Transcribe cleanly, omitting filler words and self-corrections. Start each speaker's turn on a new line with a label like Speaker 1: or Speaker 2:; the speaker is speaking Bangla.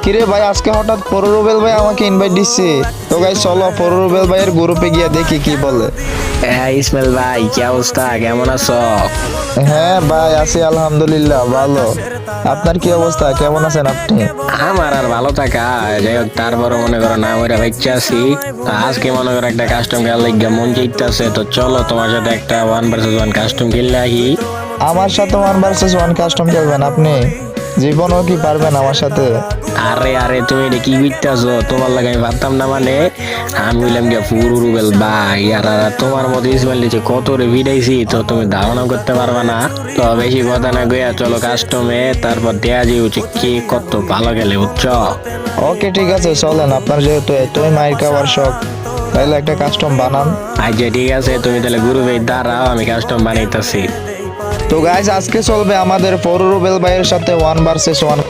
Speaker 1: কিরে ভাই, আজকে হঠাৎ রুবেল ভাই আমাকে ইনভাইট দিচ্ছে। তো গাইস চলো রুবেল ভাইয়ের গ্রুপে গিয়ে দেখি কি বলে।
Speaker 2: হ্যাঁ ইসমাইল ভাই, কি অবস্থা, কেমন আছো?
Speaker 1: হ্যাঁ ভাই, আছি আলহামদুলিল্লাহ ভালো। আপনার কি অবস্থা, কেমন আছেন আপনি?
Speaker 2: আমার আর ভালো থাকা, যাই হোক তারপরে মনে করো না ওইটা বাচ্চা আছি। তো আজকে মনে করো একটা কাস্টম খেলার লাগিয়া মন চাইতেছে, তো চলো তোমার সাথে একটা 1 vs 1 কাস্টম খেললে আহি।
Speaker 1: আমার সাথে 1 vs 1 কাস্টম খেলবেন আপনি? জীবনও কি পারবেন আমার সাথে?
Speaker 2: আরে আরে তুমি এটা কি করতেছো? তোমার লাগে আমি ভাবতাম না, মানে আমি বললাম গিয়া পুরো রুবেল ভাই, আর তোমার মতো ইসমাইল দিচ্ছে কত রে ভিড়াইছি, তো তুমি ধারণা করতে পারবা না। তো বেশি কথা না গইয়া চলো কাস্টমে, তারপর দেয়া যে হচ্ছে কে কত ভালো গেলে, বুঝছো?
Speaker 1: ওকে ঠিক আছে, চলেন। আপনার যেহেতু এতই মাইর খাওয়ার শখ, তাহলে একটা কাস্টম বানান।
Speaker 2: আচ্ছা ঠিক আছে, তুমি তাহলে গ্রুপে দাঁড়াও, আমি কাস্টম বানাইতেছি।
Speaker 1: তো গাইজ আজকে চলবে আমাদের রুবেল ভাইয়ের সাথে 1 vs 1